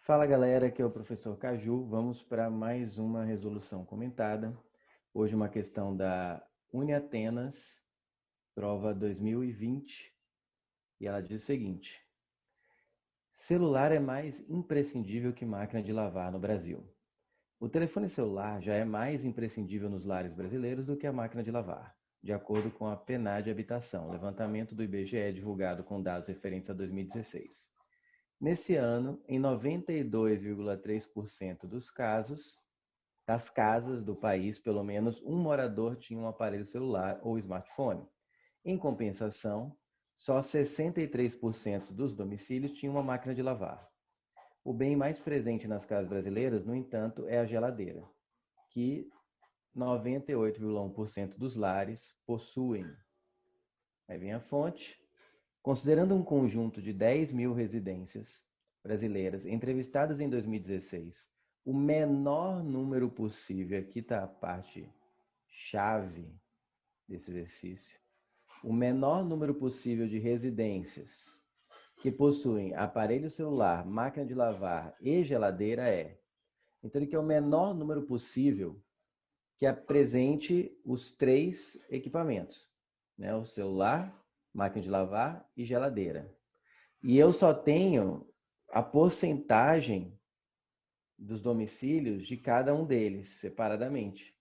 Fala galera, aqui é o professor Caju. Vamos para mais uma resolução comentada. Hoje uma questão da Uniatenas, prova 2020, e ela diz o seguinte: celular é mais imprescindível que máquina de lavar no Brasil. O telefone celular já é mais imprescindível nos lares brasileiros do que a máquina de lavar, de acordo com a PNAD Habitação, levantamento do IBGE divulgado com dados referentes a 2016. Nesse ano, em 92,3% dos casos, das casas do país, pelo menos um morador tinha um aparelho celular ou smartphone. Em compensação, só 63% dos domicílios tinham uma máquina de lavar. O bem mais presente nas casas brasileiras, no entanto, é a geladeira, que 98,1% dos lares possuem. Aí vem a fonte. Considerando um conjunto de 10 mil residências brasileiras entrevistadas em 2016, o menor número possível, aqui está a parte chave desse exercício, o menor número possível de residências que possuem aparelho celular, máquina de lavar e geladeira é. Então, ele quer o menor número possível que apresente os três equipamentos, né? O celular, máquina de lavar e geladeira. E eu só tenho a porcentagem dos domicílios de cada um deles, separadamente.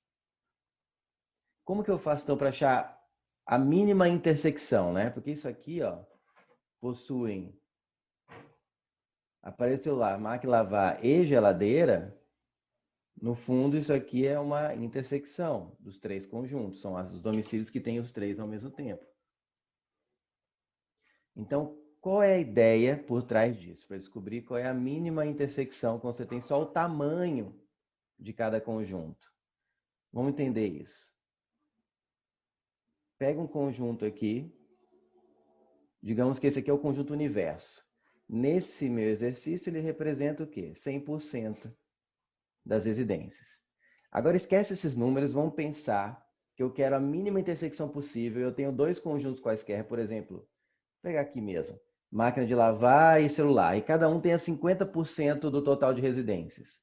Como que eu faço, então, para achar a mínima intersecção, né? Porque isso aqui, ó, possuem aparelho celular, máquina de lavar e geladeira. No fundo, isso aqui é uma intersecção dos três conjuntos. São os domicílios que têm os três ao mesmo tempo. Então, qual é a ideia por trás disso? Para descobrir qual é a mínima intersecção quando você tem só o tamanho de cada conjunto. Vamos entender isso. Pega um conjunto aqui. Digamos que esse aqui é o conjunto universo. Nesse meu exercício, ele representa o quê? 100% das residências. Agora, esquece esses números, vamos pensar que eu quero a mínima intersecção possível. Eu tenho dois conjuntos quaisquer, por exemplo, vou pegar aqui mesmo, máquina de lavar e celular, e cada um tem 50% do total de residências.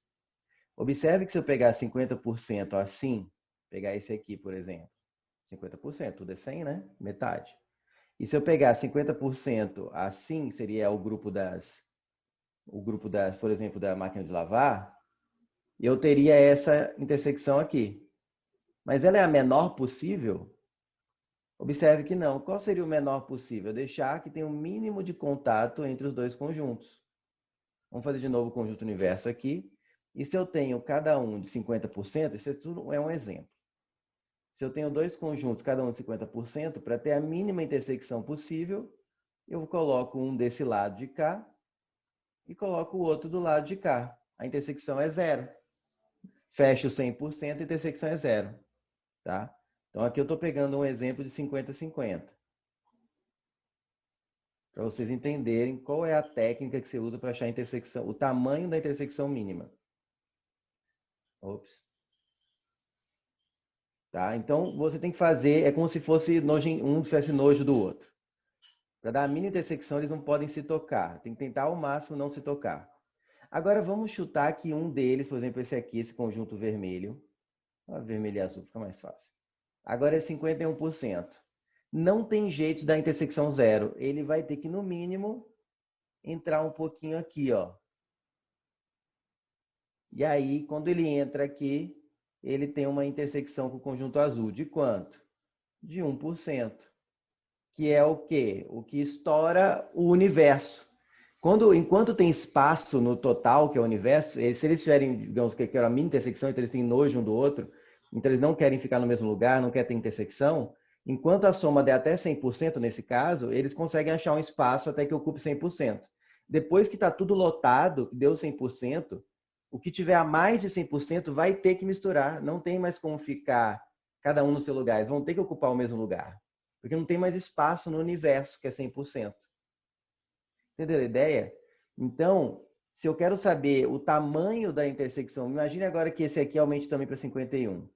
Observe que se eu pegar 50% assim, pegar esse aqui, por exemplo, 50%, tudo é 100, né? Metade. E se eu pegar 50% assim, seria o grupo das, por exemplo, da máquina de lavar, eu teria essa intersecção aqui. Mas ela é a menor possível? Observe que não. Qual seria o menor possível? Deixar que tenha um mínimo de contato entre os dois conjuntos. Vamos fazer de novo o conjunto universo aqui. E se eu tenho cada um de 50%, isso tudo é um exemplo. Se eu tenho dois conjuntos, cada um de 50%, para ter a mínima intersecção possível, eu coloco um desse lado de cá e coloco o outro do lado de cá. A intersecção é zero. Fecho 100%, a intersecção é zero. Tá? Então, aqui eu estou pegando um exemplo de 50-50. Para vocês entenderem qual é a técnica que você usa para achar a intersecção, o tamanho da intersecção mínima. Ops. Tá? Então, você tem que fazer, é como se fosse nojo, um tivesse nojo do outro. Para dar a mínima intersecção, eles não podem se tocar. Tem que tentar ao máximo não se tocar. Agora, vamos chutar que um deles, por exemplo, esse aqui, esse conjunto vermelho. Vermelho e azul, fica mais fácil. Agora é 51%. Não tem jeito da intersecção zero. Ele vai ter que, no mínimo, entrar um pouquinho aqui, ó. E aí, quando ele entra aqui, ele tem uma intersecção com o conjunto azul. De quanto? De 1%. Que é o quê? O que estoura o universo. Enquanto tem espaço no total, que é o universo, se eles tiverem, digamos, que é a mínima intersecção, então eles têm nojo um do outro, então eles não querem ficar no mesmo lugar, não querem ter intersecção, enquanto a soma der até 100% nesse caso, eles conseguem achar um espaço até que ocupe 100%. Depois que está tudo lotado, que deu 100%, o que tiver a mais de 100% vai ter que misturar, não tem mais como ficar cada um no seu lugar, eles vão ter que ocupar o mesmo lugar, porque não tem mais espaço no universo, que é 100%. Entenderam a ideia? Então, se eu quero saber o tamanho da intersecção, imagine agora que esse aqui aumente também para 51.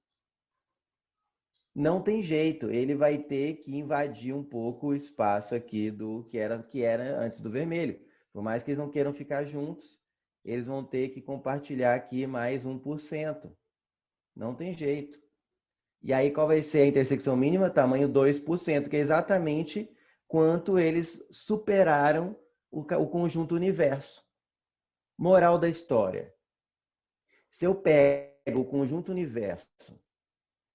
Não tem jeito, ele vai ter que invadir um pouco o espaço aqui do que era antes do vermelho. Por mais que eles não queiram ficar juntos, eles vão ter que compartilhar aqui mais 1%. Não tem jeito. E aí qual vai ser a intersecção mínima? Tamanho 2%, que é exatamente quanto eles superaram o conjunto universo. Moral da história. Se eu pego o conjunto universo,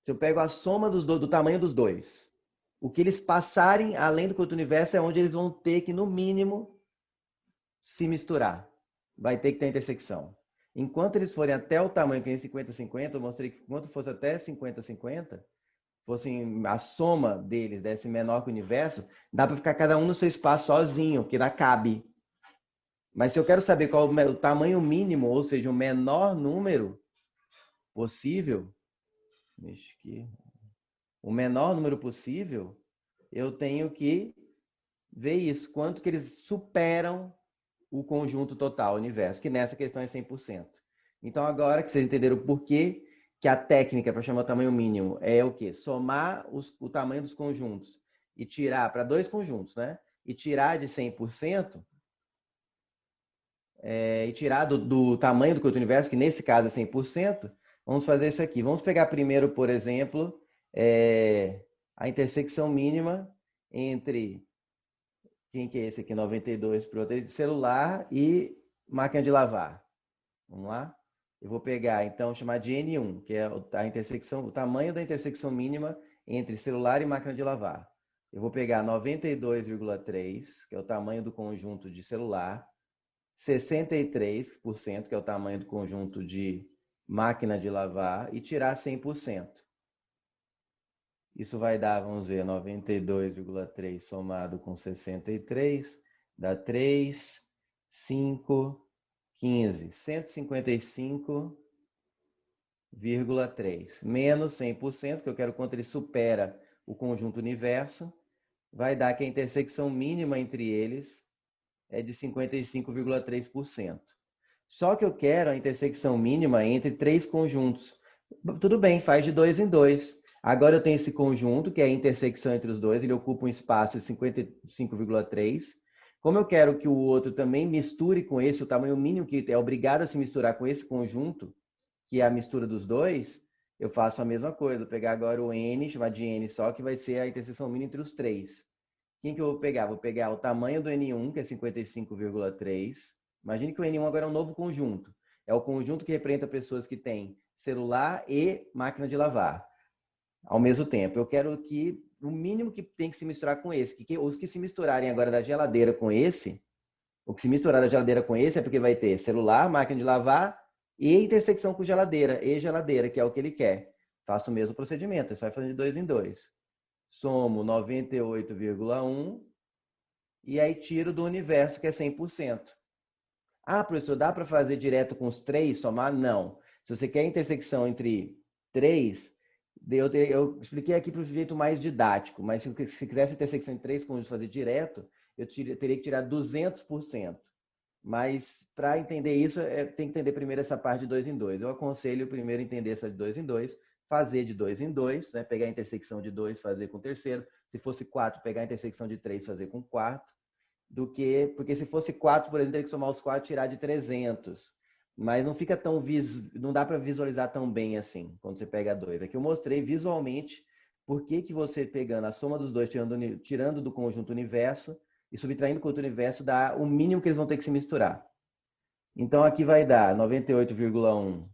se eu pego a soma do tamanho dos dois, o que eles passarem além do conjunto universo é onde eles vão ter que, no mínimo, se misturar. Vai ter que ter intersecção. Enquanto eles forem até o tamanho que é 50-50, eu mostrei que enquanto fosse até 50-50, fossem a soma deles desse menor que o universo, dá para ficar cada um no seu espaço sozinho, que dá cabe. Mas se eu quero saber qual o tamanho mínimo, ou seja, o menor número possível, o menor número possível, eu tenho que ver isso, quanto que eles superam o conjunto total, o universo, que nessa questão é 100%. Então, agora que vocês entenderam o porquê que a técnica para chamar o tamanho mínimo é o quê? Somar o tamanho dos conjuntos e tirar para dois conjuntos, né? E tirar de 100%, e tirar do tamanho do conjunto universo, que nesse caso é 100%, vamos fazer isso aqui. Vamos pegar primeiro, por exemplo, a intersecção mínima entre, quem que é esse aqui? 92 por outro, celular e máquina de lavar. Vamos lá? Eu vou pegar, então, chamar de N1, que é a intersecção, o tamanho da intersecção mínima entre celular e máquina de lavar. Eu vou pegar 92,3, que é o tamanho do conjunto de celular, 63%, que é o tamanho do conjunto de máquina de lavar, e tirar 100%. Isso vai dar, vamos ver, 92,3 somado com 63, dá 3, 5, 15, 155,3. Menos 100%, que eu quero quanto ele supera o conjunto universo, vai dar que a intersecção mínima entre eles é de 55,3%. Só que eu quero a intersecção mínima entre três conjuntos. Tudo bem, faz de dois em dois. Agora eu tenho esse conjunto, que é a intersecção entre os dois, ele ocupa um espaço de 55,3. Como eu quero que o outro também misture com esse, o tamanho mínimo que é obrigado a se misturar com esse conjunto, que é a mistura dos dois, eu faço a mesma coisa. Vou pegar agora o N, chamar de N só, que vai ser a interseção mínima entre os três. Quem que eu vou pegar? Vou pegar o tamanho do N1, que é 55,3. Imagine que o N1 agora é um novo conjunto. É o conjunto que representa pessoas que têm celular e máquina de lavar ao mesmo tempo. Eu quero que o mínimo que tem que se misturar com esse, que os que se misturarem agora da geladeira com esse, o que se misturar da geladeira com esse é porque vai ter celular, máquina de lavar e intersecção com geladeira, que é o que ele quer. Faço o mesmo procedimento, é só fazer de dois em dois. Somo 98,1 e aí tiro do universo, que é 100%. Ah, professor, dá para fazer direto com os três, somar? Não. Se você quer a intersecção entre três, eu expliquei aqui para o jeito mais didático, mas se quisesse intersecção em três conjuntos fazer direto, eu teria que tirar 200%. Mas para entender isso, tem que entender primeiro essa parte de dois em dois. Eu aconselho primeiro entender essa de dois em dois, fazer de dois em dois, né? Pegar a intersecção de dois, fazer com o terceiro. Se fosse quatro, pegar a intersecção de três, fazer com o quarto. Porque se fosse 4, por exemplo, teria que somar os 4 e tirar de 300. Mas não fica tão não dá para visualizar tão bem assim quando você pega dois. Aqui eu mostrei visualmente por que você pegando a soma dos dois, tirando do conjunto universo e subtraindo do conjunto universo, dá o mínimo que eles vão ter que se misturar. Então aqui vai dar 98,1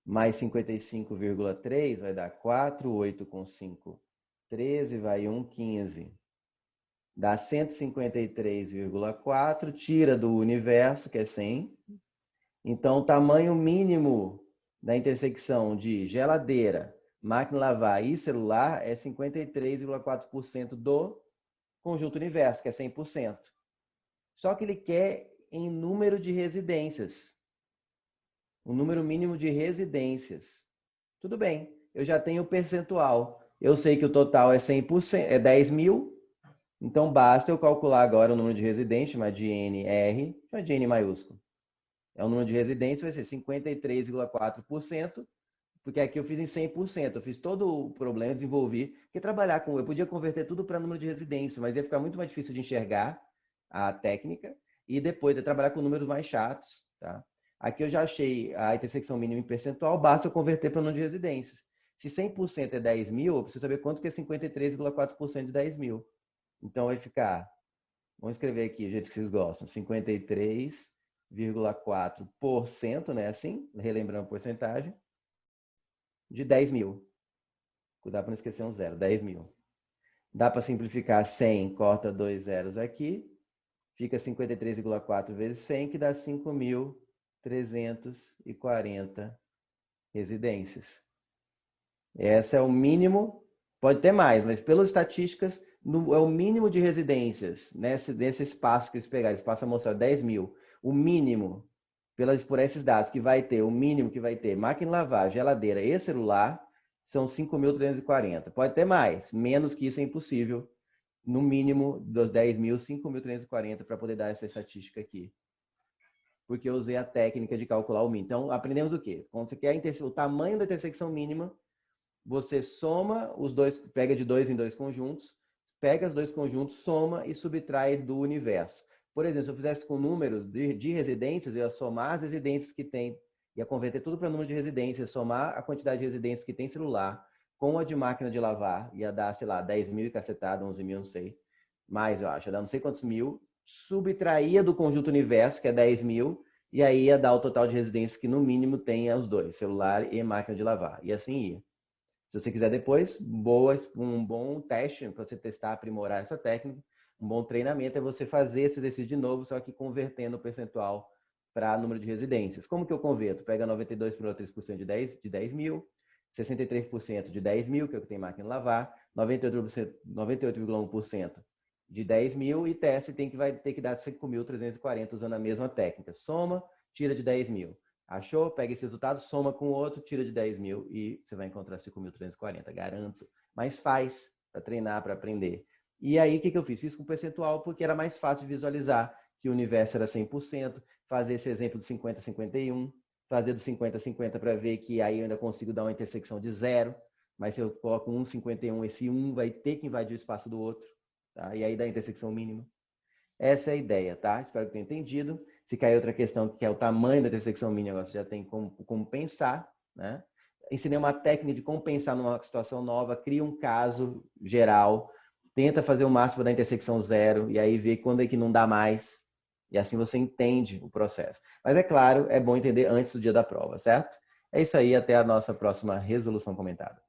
mais 55,3 vai dar 4, 8 com 5, 13, vai 1, 15. Dá 153,4, tira do universo, que é 100. Então, o tamanho mínimo da intersecção de geladeira, máquina de lavar e celular é 53,4% do conjunto universo, que é 100%. Só que ele quer em número de residências. O número mínimo de residências. Tudo bem, eu já tenho o percentual. Eu sei que o total é 100%, é 10 mil. Então, basta eu calcular agora o número de residentes, chamar de NR, chamar de N maiúsculo. É o número de residentes, vai ser 53,4%, Porque aqui eu fiz em 100%, eu fiz todo o problema, desenvolvi, porque trabalhar com, eu podia converter tudo para número de residências, mas ia ficar muito mais difícil de enxergar a técnica e depois de trabalhar com números mais chatos, tá? Aqui eu já achei a intersecção mínima em percentual, basta eu converter para número de residências. Se 100% é 10 mil, eu preciso saber quanto que é 53,4% de 10 mil. Então vai ficar, vamos escrever aqui, do jeito que vocês gostam, 53,4%, né? Assim, relembrando a porcentagem, de 10 mil. Cuidado para não esquecer um zero, 10 mil. Dá para simplificar 100, corta dois zeros aqui, fica 53,4 vezes 100, que dá 5.340 residências. Esse é o mínimo, pode ter mais, mas pelas estatísticas, é o mínimo de residências nesse espaço que eles pegaram. Eles passam a mostrar 10 mil. O mínimo, por esses dados, que vai ter, o mínimo que vai ter máquina de lavar, geladeira e celular, são 5.340. Pode ter mais, menos que isso é impossível. No mínimo, dos 10 mil, 5.340 para poder dar essa estatística aqui. Porque eu usei a técnica de calcular o mínimo. Então, aprendemos o quê? Quando você quer o tamanho da intersecção mínima, você soma os dois, pega de dois em dois conjuntos, pega os dois conjuntos, soma e subtrai do universo. Por exemplo, se eu fizesse com números de residências, eu ia somar as residências que tem, ia converter tudo para número de residências, somar a quantidade de residências que tem celular com a de máquina de lavar, ia dar, sei lá, 10 mil e cacetada, 11 mil, não sei. Mais, eu acho, ia dar não sei quantos mil, subtraía do conjunto universo, que é 10 mil, e aí ia dar o total de residências que no mínimo tem os dois, celular e máquina de lavar. E assim ia. Se você quiser depois, um bom teste para você testar, aprimorar essa técnica, um bom treinamento é você fazer esse exercício de novo, só que convertendo o percentual para número de residências. Como que eu converto? Pega 92,3% de 10 mil, 63% de 10 mil, que é o que tem máquina de lavar, 98,1% de 10 mil e teste vai ter que dar 5.340 usando a mesma técnica. Soma, tira de 10 mil. Achou? Pega esse resultado, soma com o outro, tira de 10 mil e você vai encontrar 5.340, garanto. Mas faz para treinar, para aprender. E aí, o que eu fiz? Fiz com percentual porque era mais fácil de visualizar que o universo era 100%, fazer esse exemplo do 50-51, fazer do 50-50 para ver que aí eu ainda consigo dar uma intersecção de zero, mas se eu coloco 1,51, esse 1 vai ter que invadir o espaço do outro, tá? E aí dá a intersecção mínima. Essa é a ideia, tá? Espero que tenha entendido. Se cair outra questão, que é o tamanho da intersecção mínima, você já tem como pensar, né? Ensinei uma técnica de como pensar numa situação nova, cria um caso geral, tenta fazer o máximo da intersecção zero, e aí vê quando é que não dá mais, e assim você entende o processo. Mas é claro, é bom entender antes do dia da prova, certo? É isso aí, até a nossa próxima resolução comentada.